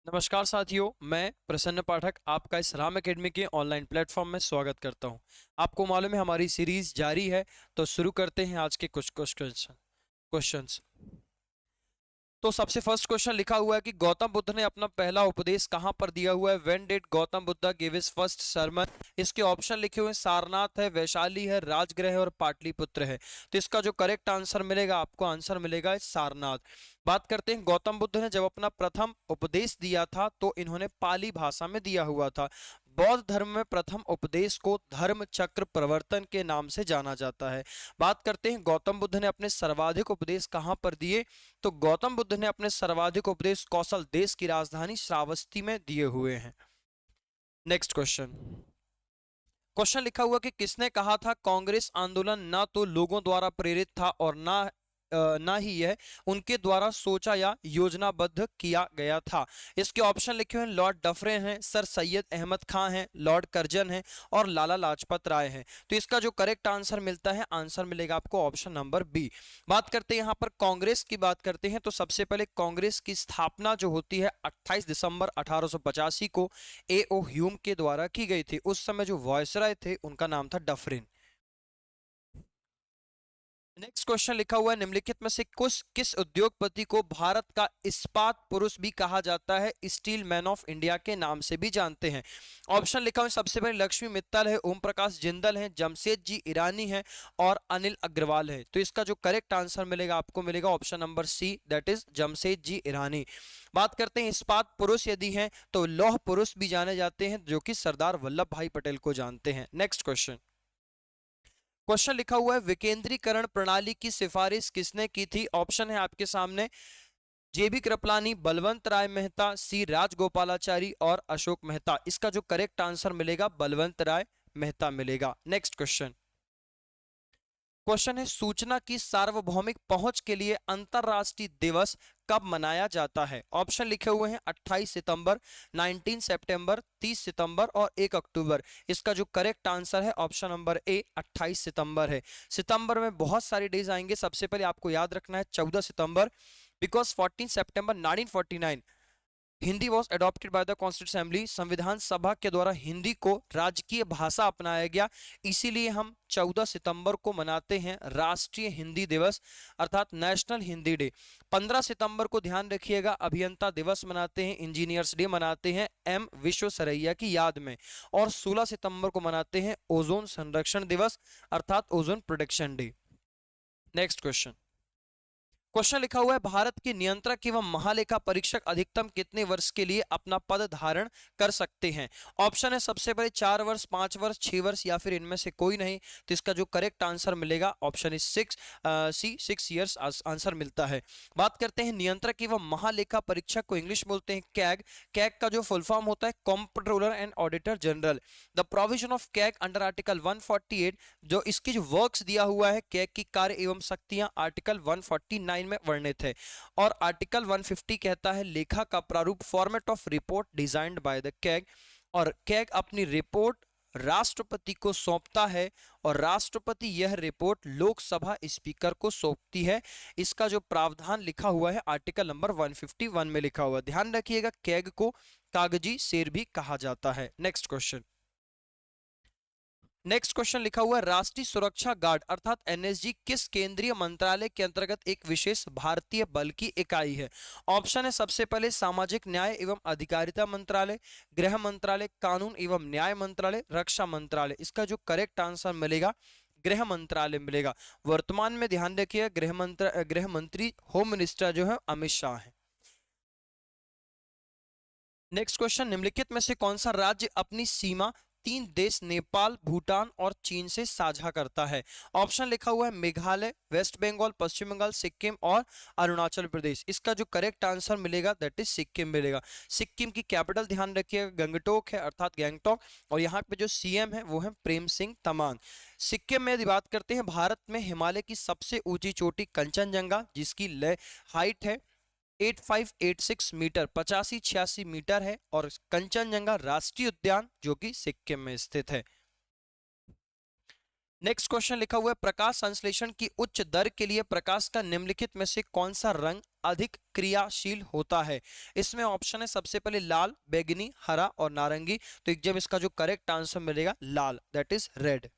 नमस्कार साथियों, मैं प्रसन्न पाठक आपका इस राम एकेडमी के ऑनलाइन प्लेटफॉर्म में स्वागत करता हूं। आपको मालूम है हमारी सीरीज जारी है, तो शुरू करते हैं आज के कुछ क्वेश्चंस। तो सबसे फर्स्ट क्वेश्चन लिखा हुआ है कि गौतम बुद्ध ने अपना पहला उपदेश कहां पर दिया हुआ है। When did Gautam Buddha give his first sermon. इसके ऑप्शन लिखे हुए हैं, सारनाथ है, वैशाली है, राजगृह है और पाटलिपुत्र है। तो इसका जो करेक्ट आंसर मिलेगा, आपको आंसर मिलेगा सारनाथ। बात करते हैं, गौतम बुद्ध ने जब अपना प्रथम उपदेश दिया था तो इन्होंने पाली भाषा में दिया हुआ था। बौद्ध धर्म में प्रथम उपदेश को धर्म चक्र प्रवर्तन के नाम से जाना जाता है। बात करते हैं, गौतम बुद्ध ने अपने सर्वाधिक उपदेश कहां पर दिए। तो गौतम बुद्ध ने अपने सर्वाधिक उपदेश कौशल देश की राजधानी श्रावस्ती में दिए हुए हैं। Next question. क्वेश्चन लिखा हुआ कि किसने कहा था कांग्रेस आंदोलन ना तो लोगों द्वारा प्रेरित था और ना ही यह उनके द्वारा सोचा या योजनाबद्ध किया गया था। इसके ऑप्शन लिखे हुए हैं, लॉर्ड डफरिन हैं, सर सैयद अहमद खान हैं, लॉर्ड कर्जन हैं और लाला लाजपत राय हैं। तो इसका जो करेक्ट आंसर मिलता है, आंसर मिलेगा आपको ऑप्शन नंबर बी। बात करते हैं यहाँ पर कांग्रेस की बात करते हैं, तो सबसे पहले कांग्रेस की स्थापना जो होती है 28 दिसंबर 1885 को ए.ओ. ह्यूम के द्वारा की गई थी। उस समय जो वायसराय थे उनका नाम था डफरिन। नेक्स्ट क्वेश्चन लिखा हुआ है, निम्नलिखित में से किस उद्योगपति को भारत का इस्पात पुरुष भी कहा जाता है, स्टील मैन ऑफ इंडिया के नाम से भी जानते हैं। ऑप्शन लिखा हुआ है, सबसे पहले लक्ष्मी मित्तल है, ओम प्रकाश जिंदल है, जमशेद जी ईरानी है और अनिल अग्रवाल है। तो इसका जो करेक्ट आंसर मिलेगा, आपको मिलेगा option number C, that is Jamshed ji Irani. बात करते हैं, इस्पात पुरुष यदि हैं तो लौह पुरुष भी जाने जाते हैं, जो कि सरदार वल्लभ भाई पटेल को जानते हैं। Next question. क्वेश्चन लिखा हुआ है, विकेंद्रीकरण प्रणाली की सिफारिश किसने की थी। ऑप्शन है आपके सामने, जेबी कृपलानी, बलवंत राय मेहता, सी राजगोपालाचारी और अशोक मेहता। इसका जो करेक्ट आंसर मिलेगा, बलवंत राय मेहता मिलेगा। Next question. क्वेश्चन है, सूचना की सार्वभौमिक पहुंच के लिए अंतरराष्ट्रीय दिवस कब मनाया जाता है। ऑप्शन लिखे हुए हैं, 28 सितंबर, 19 सितंबर, 30 सितंबर और 1 अक्टूबर। इसका जो करेक्ट आंसर है, ऑप्शन नंबर ए, 28 सितंबर है। सितंबर में बहुत सारे डेज आएंगे। सबसे पहले आपको याद रखना है 14 सितंबर, बिकॉज 14 सितंबर 1949 Hindi was adopted by the constitution assembly. संविधान सभा के द्वारा हिंदी को राजकीय भाषा अपनाया गया, इसीलिए हम 14 सितंबर को मनाते हैं राष्ट्रीय हिंदी दिवस अर्थात नेशनल हिंदी डे। 15 सितंबर को ध्यान रखिएगा, अभियंता दिवस मनाते हैं, इंजीनियर्स डे मनाते हैं एम विश्वेश्वरैया की याद में। और 16 सितंबर को मनाते हैं ओजोन संरक्षण दिवस अर्थात ozone protection day. Next question. Question लिखा हुआ है, भारत के नियंत्रक एवं महालेखा परीक्षक अधिकतम कितने वर्ष के लिए अपना पद धारण कर सकते हैं। ऑप्शन है, सबसे पहले 4 वर्ष, 5 वर्ष, 6 वर्ष या फिर इनमें से कोई नहीं। तो इसका जो करेक्ट आंसर मिलेगा, ऑप्शन इज 6 ईयर्स आंसर मिलता है। बात करते हैं, नियंत्रक एवं महालेखा परीक्षक को इंग्लिश बोलते हैं कैग। कैग का जो फुल फॉर्म होता है, controller and auditor general. The provision of CAG under article 148, जो इसकी जो वर्क्स दिया हुआ है कैग की कार्य एवं शक्तियां, आर्टिकल 149 में वर्णित है। और आर्टिकल 150 कहता है, लेखा का प्रारूप, format of report designed by the CAG. और कैग अपनी रिपोर्ट राष्ट्रपति को सौंपता है और राष्ट्रपति यह रिपोर्ट लोकसभा स्पीकर को सौंपती है। इसका जो प्रावधान लिखा हुआ है आर्टिकल नंबर 151 में लिखा हुआ है। ध्यान रखिएगा, कैग को कागजी शेर भी कहा जाता है। Next question. नेक्स्ट क्वेश्चन लिखा हुआ है, राष्ट्रीय सुरक्षा गार्ड अर्थात एनएसजी किस केंद्रीय मंत्रालय के अंतर्गत एक विशेष भारतीय बल की इकाई है। ऑप्शन है, सबसे पहले सामाजिक न्याय एवं अधिकारिता मंत्रालय, गृह मंत्रालय, कानून एवं न्याय मंत्रालय, रक्षा मंत्रालय। इसका जो करेक्ट आंसर मिलेगा, गृह मंत्रालय मिलेगा। वर्तमान में ध्यान रखिए, गृह मंत्री होम मिनिस्टर जो है अमित शाह है। नेक्स्ट क्वेश्चन, निम्नलिखित में से कौन सा राज्य अपनी सीमा 3 देश नेपाल, भूटान और चीन से साझा करता है। ऑप्शन लिखा हुआ है, मेघालय, वेस्ट बंगाल, पश्चिम बंगाल, सिक्किम और अरुणाचल प्रदेश। इसका जो करेक्ट आंसर मिलेगा, दैट इज सिक्किम मिलेगा। सिक्किम की कैपिटल ध्यान रखिएगा गंगटोक है अर्थात गैंगटॉक, और यहाँ पे जो सीएम है वो है प्रेम सिंह तमांग। सिक्किम में यदि बात करते हैं, भारत में हिमालय की सबसे ऊंची चोटी कंचनजंगा, जिसकी हाइट है 8586 मीटर, 8586 मीटर है। और कंचनजंगा राष्ट्रीय उद्यान जो कि सिक्किम में स्थित है। नेक्स्ट क्वेश्चन लिखा हुआ है, प्रकाश संश्लेषण की उच्च दर के लिए प्रकाश का निम्नलिखित में से कौन सा रंग अधिक क्रियाशील होता है? इसमें ऑप्शन है सबसे पहले लाल, बैंगनी, हरा और नारंगी। तो एकदम इसका जो करेक्ट आंसर मिलेगा लाल, that is red.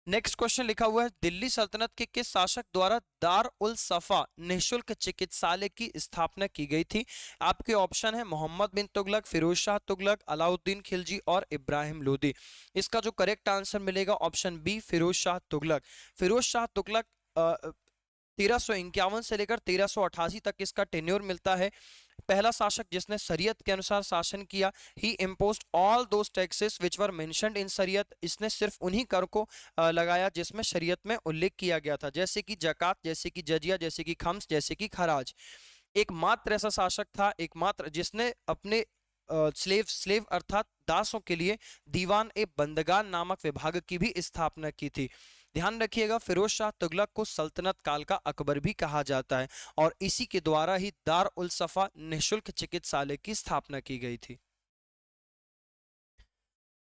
Next question लिखा हुआ है, दिल्ली सल्तनत के किस शासक द्वारा दार उल सफा निःशुल्क चिकित्सालय की स्थापना की गई थी? आपके ऑप्शन है मोहम्मद बिन तुगलक, फिरोज शाह तुगलक, अलाउद्दीन खिलजी और इब्राहिम लोदी। इसका जो करेक्ट आंसर मिलेगा ऑप्शन बी, फिरोज शाह तुगलक। फिरोज शाह तुगलक 1351 से लेकर 1388 तक इसका टेन्योर मिलता है। पहला शासक जिसने शरीयत के अनुसार शासन किया। He imposed all those taxes which were mentioned in शरीयत। इसने सिर्फ उन्हीं कर को लगाया जिसमें शरीयत में उल्लेख किया गया था, जैसे कि जकात, जैसे कि जजिया, जैसे कि खम्स, जैसे कि खराज। एकमात्र ऐसा शासक था, एकमात्र जिसने अपने स्लेव अर्थात दासों के लिए दीवान ए बंदगान नामक विभाग की भी स्थापना की थी। ध्यान रखिएगा, फिरोज शाह तुगलक को सल्तनत काल का अकबर भी कहा जाता है और इसी के द्वारा ही दार उल सफा निःशुल्क चिकित्सालय की स्थापना की गई थी।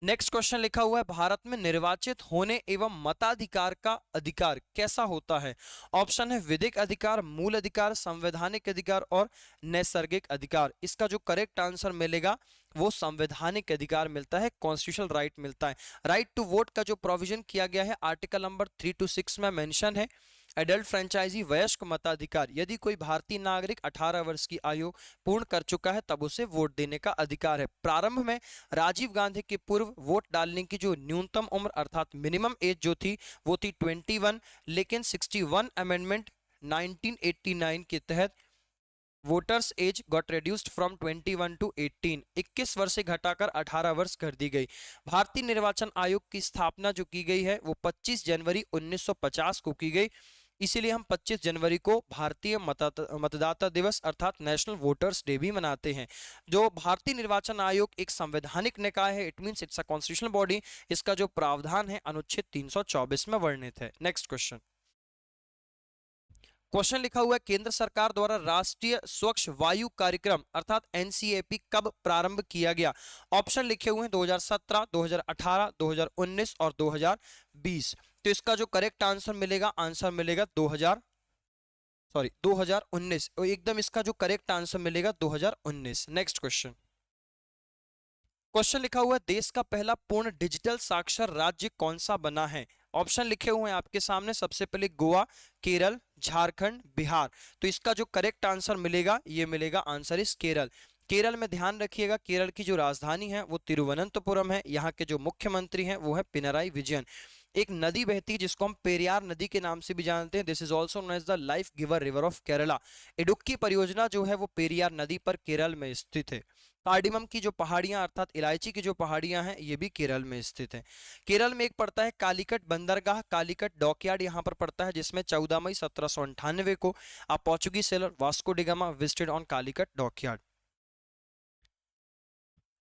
नेक्स्ट क्वेश्चन लिखा हुआ है, भारत में निर्वाचित होने एवं मताधिकार का अधिकार कैसा होता है? ऑप्शन है विधिक अधिकार, मूल अधिकार, संवैधानिक अधिकार और नैसर्गिक अधिकार। इसका जो करेक्ट आंसर मिलेगा वो संवैधानिक अधिकार मिलता है, कॉन्स्टिट्यूशनल राइट मिलता है। राइट टू वोट का जो प्रोविजन किया गया है आर्टिकल नंबर 3 to 6 में मेंशन है। एडल्ट फ्रेंचाइजी वयस्क मताधिकार, यदि कोई भारतीय नागरिक 18 वर्ष की आयु पूर्ण कर चुका है तब उसे वोट देने का अधिकार है। प्रारंभ में राजीव गांधी के पूर्व वोट डालने की जो न्यूनतम उम्र अर्थात मिनिमम एज जो थी वो थी 21, लेकिन 61 अमेंडमेंट 1989 के तहत voters age got reduced from 21 to 18, 21 वर्ष से घटाकर 18 वर्ष कर दी गई। भारतीय निर्वाचन आयोग की स्थापना जो की गई है वो 25 जनवरी 1950 को की गई, इसीलिए हम 25 जनवरी को भारतीय मतदाता दिवस अर्थात नेशनल वोटर्स डे भी मनाते हैं। जो भारतीय निर्वाचन आयोग एक संवैधानिक निकाय है, it means it's a constitutional body. इसका जो प्रावधान है अनुच्छेद 324 में वर्णित है। नेक्स्ट क्वेश्चन, क्वेश्चन लिखा हुआ है, केंद्र सरकार द्वारा राष्ट्रीय स्वच्छ वायु कार्यक्रम अर्थात एनसीएपी कब प्रारंभ किया गया? ऑप्शन लिखे हुए हैं 2017, 2018, 2019 और 2020। तो इसका जो करेक्ट आंसर मिलेगा 2019। तो एकदम इसका जो करेक्ट आंसर मिलेगा 2019। नेक्स्ट क्वेश्चन, क्वेश्चन लिखा हुआ है, देश का पहला पूर्ण डिजिटल साक्षर राज्य कौन सा बना है? ऑप्शन लिखे हुए हैं आपके सामने, सबसे पहले गोवा, केरल, झारखंड, बिहार। तो इसका जो करेक्ट आंसर मिलेगा ये मिलेगा आंसर इस केरल। केरल में ध्यान रखिएगा, केरल की जो राजधानी है वो तिरुवनंतपुरम है। यहाँ के जो मुख्यमंत्री हैं वो है पिनराई विजयन। एक नदी बहती है जिसको हम पेरियार नदी के नाम से भी जानते हैं। This is also known as the life giver river of Kerala. Idukki परियोजना जो है वो पेरियार नदी पर केरल में स्थित है। कार्डिमम की जो पहाड़ियां अर्थात इलायची की जो पहाड़ियां हैं ये भी केरल में स्थित है। केरल में एक पड़ता है कालीकट बंदरगाह, कालीकट डॉकयार्ड यहाँ पर पड़ता है, जिसमें 14 मई 1798 को a Portuguese seller Vasco D gamma visited on Calicut dockyard.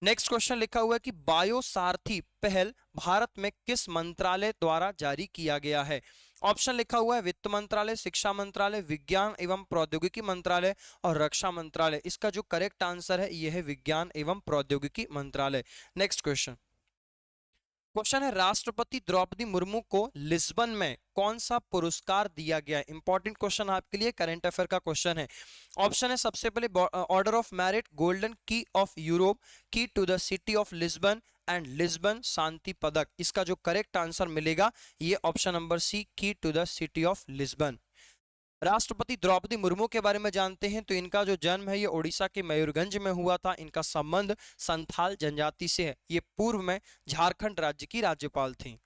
Next question लिखा हुआ है कि बायोसारथी पहल भारत में किस मंत्रालय द्वारा जारी किया गया है? ऑप्शन लिखा हुआ है वित्त मंत्रालय, शिक्षा मंत्रालय, विज्ञान एवं प्रौद्योगिकी मंत्रालय और रक्षा मंत्रालय। इसका जो करेक्ट आंसर है यह है विज्ञान एवं प्रौद्योगिकी मंत्रालय। नेक्स्ट क्वेश्चन, क्वेश्चन है राष्ट्रपति द्रौपदी मुर्मू को लिस्बन में कौन सा पुरस्कार दिया गया? इंपॉर्टेंट क्वेश्चन आपके लिए, करंट अफेयर का क्वेश्चन है। ऑप्शन है सबसे पहले order of merit, golden key of Europe, key to the city of Lisbon and Lisbon शांति पदक। इसका जो करेक्ट आंसर मिलेगा ये option number C, key to the city of Lisbon. राष्ट्रपति द्रौपदी मुर्मू के बारे में जानते हैं तो इनका जो जन्म है ये ओडिशा के मयूरगंज में हुआ था। इनका संबंध संथाल जनजाति से है। ये पूर्व में झारखंड राज्य की राज्यपाल थी।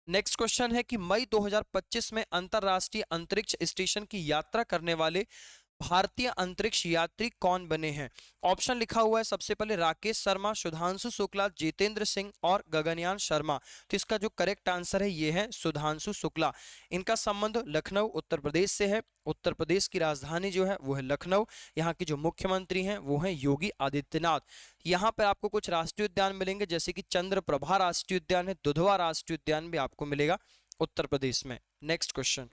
नेक्स्ट क्वेश्चन है कि मई 2025 में अंतरराष्ट्रीय अंतरिक्ष स्टेशन की यात्रा करने वाले भारतीय अंतरिक्ष यात्री कौन बने हैं? ऑप्शन लिखा हुआ है सबसे पहले राकेश शर्मा, सुधांशु शुक्ला, जितेंद्र सिंह और गगनयान शर्मा। तो इसका जो करेक्ट आंसर है ये है सुधांशु शुक्ला। इनका संबंध लखनऊ उत्तर प्रदेश से है। उत्तर प्रदेश की राजधानी जो है वो है लखनऊ। यहाँ के जो मुख्यमंत्री हैं वो हैं योगी आदित्यनाथ। यहाँ पर आपको कुछ राष्ट्रीय उद्यान मिलेंगे जैसे कि चंद्रप्रभा राष्ट्रीय उद्यान है, दुधवा राष्ट्रीय उद्यान भी आपको मिलेगा उत्तर प्रदेश में। नेक्स्ट क्वेश्चन,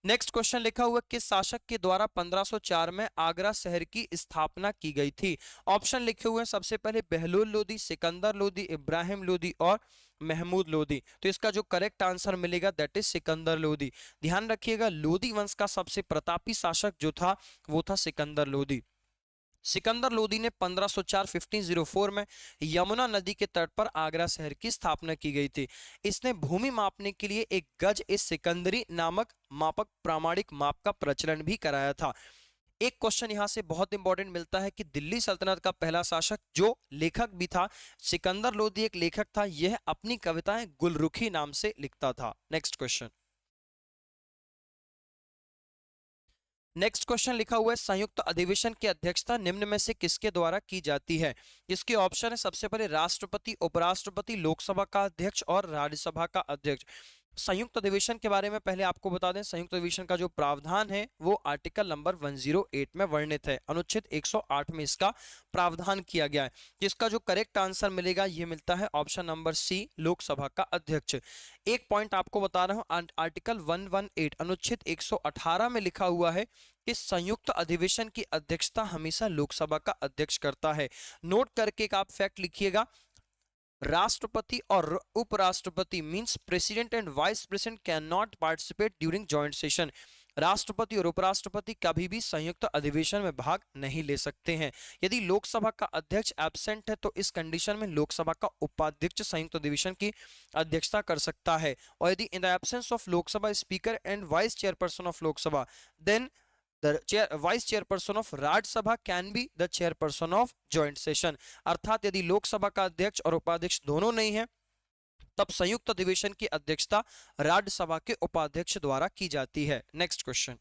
नेक्स्ट क्वेश्चन लिखा हुआ किस शासक के द्वारा 1504 में आगरा शहर की स्थापना की गई थी? ऑप्शन लिखे हुए हैं सबसे पहले बहलोल लोदी, सिकंदर लोदी, इब्राहिम लोदी और महमूद लोदी। तो इसका जो करेक्ट आंसर मिलेगा दैट इज सिकंदर लोदी। ध्यान रखिएगा लोदी वंश का सबसे प्रतापी शासक जो था वो था सिकंदर लोदी। सिकंदर लोदी ने 1504 में यमुना नदी के तट पर आगरा शहर की स्थापना की गई थी। इसने भूमि मापने के लिए एक गज ए सिकंदरी नामक मापक प्रामाणिक माप का प्रचलन भी कराया था। एक क्वेश्चन यहां से बहुत इंपॉर्टेंट मिलता है कि दिल्ली सल्तनत का पहला शासक जो लेखक भी था सिकंदर लोदी एक लेखक था, यह अपनी कविताएं गुलरुखी नाम से लिखता था। Next question. नेक्स्ट क्वेश्चन लिखा हुआ है संयुक्त अधिवेशन की अध्यक्षता निम्न में से किसके द्वारा की जाती है? इसके ऑप्शन है सबसे पहले राष्ट्रपति, उपराष्ट्रपति, लोकसभा का अध्यक्ष और राज्यसभा का अध्यक्ष। संयुक्त अधिवेशन के बारे में पहले आपको बता दें, संयुक्त अधिवेशन का जो प्रावधान है वो आर्टिकल नंबर 108 में वर्णित है। अनुच्छेद 108 में इसका प्रावधान किया गया है। जिसका जो करेक्ट आंसर मिलेगा ये मिलता है ऑप्शन नंबर सी, लोकसभा का अध्यक्ष। एक पॉइंट आपको बता रहा हूं, आर्टिकल 118 अनुच्छेद 118 में लिखा हुआ है कि संयुक्त अधिवेशन की अध्यक्षता हमेशा लोकसभा का अध्यक्ष करता है। नोट करके एक आप फैक्ट लिखिएगा, राष्ट्रपति और उपराष्ट्रपति means president and vice president can not participate during joint session. राष्ट्रपति और उपराष्ट्रपति कभी भी संयुक्त अधिवेशन में भाग नहीं ले सकते हैं। यदि लोकसभा का अध्यक्ष एब्सेंट है तो इस कंडीशन में लोकसभा का उपाध्यक्ष संयुक्त अधिवेशन की अध्यक्षता कर सकता है। और यदि in the absence of Lok Sabha speaker and vice chairperson of Lok Sabha then the vice chairperson of Rajya Sabha can be the chairperson of joint session। अर्थात यदि लोकसभा का अध्यक्ष और उपाध्यक्ष दोनों नहीं है तब संयुक्त अधिवेशन की अध्यक्षता राज्यसभा के उपाध्यक्ष द्वारा की जाती है। Next question.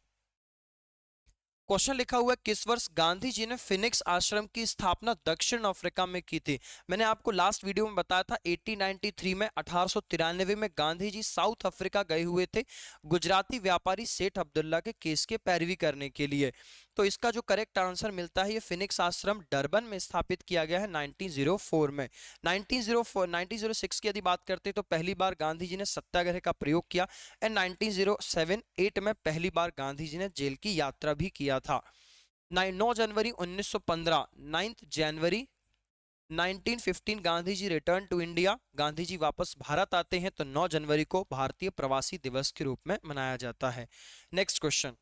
क्वेश्चन लिखा हुआ है किस वर्ष गांधी जी ने फिनिक्स आश्रम की स्थापना दक्षिण अफ्रीका में की थी? मैंने आपको लास्ट वीडियो में बताया था 1893 में 1893 में गांधी जी साउथ अफ्रीका गए हुए थे गुजराती व्यापारी सेठ अब्दुल्ला के केस के पैरवी करने के लिए। तो इसका जो करेक्ट आंसर मिलता है ये फिनिक्स आश्रम डरबन में स्थापित किया गया है 1904 में। 1906 की यदि बात करते हैं तो पहली बार गांधी जी ने सत्याग्रह का प्रयोग किया एंड 1907-8 में पहली बार गांधी जी ने जेल की यात्रा भी किया था। 9 जनवरी 1915 9 जनवरी 1915 Gandhi ji return to India, Gandhi ji वापस भारत आते हैं तो 9 जनवरी को भारतीय प्रवासी दिवस के रूप में मनाया जाता है। Next question.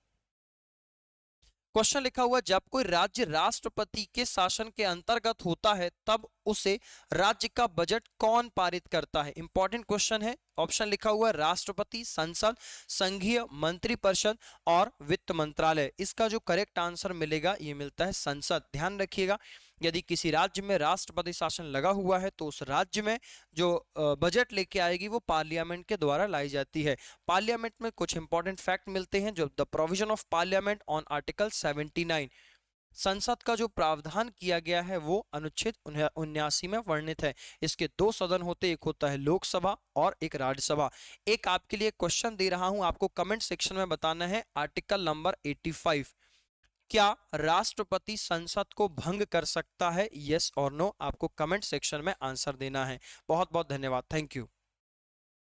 क्वेश्चन लिखा हुआ जब कोई राज्य राष्ट्रपति के शासन के अंतर्गत होता है तब उसे राज्य का बजट कौन पारित करता है? इंपॉर्टेंट क्वेश्चन है। ऑप्शन लिखा हुआ है राष्ट्रपति, संसद, संघीय मंत्रिपरिषद और वित्त मंत्रालय। इसका जो करेक्ट आंसर मिलेगा ये मिलता है संसद। ध्यान रखिएगा यदि किसी राज्य में राष्ट्रपति शासन लगा हुआ है तो उस राज्य में जो बजट लेके आएगी वो पार्लियामेंट के द्वारा लाई जाती है। पार्लियामेंट में कुछ इंपॉर्टेंट फैक्ट मिलते हैं जो the provision of parliament on article 79। संसद का जो प्रावधान किया गया है वो अनुच्छेद 79 में वर्णित है। इसके दो सदन होते, एक होता है लोकसभा और एक राज्यसभा। एक आपके लिए क्वेश्चन दे रहा हूं, आपको कमेंट सेक्शन में बताना है आर्टिकल नंबर 85, क्या राष्ट्रपति संसद को भंग कर सकता है? यस और नो आपको कमेंट सेक्शन में आंसर देना है। बहुत बहुत धन्यवाद, थैंक यू।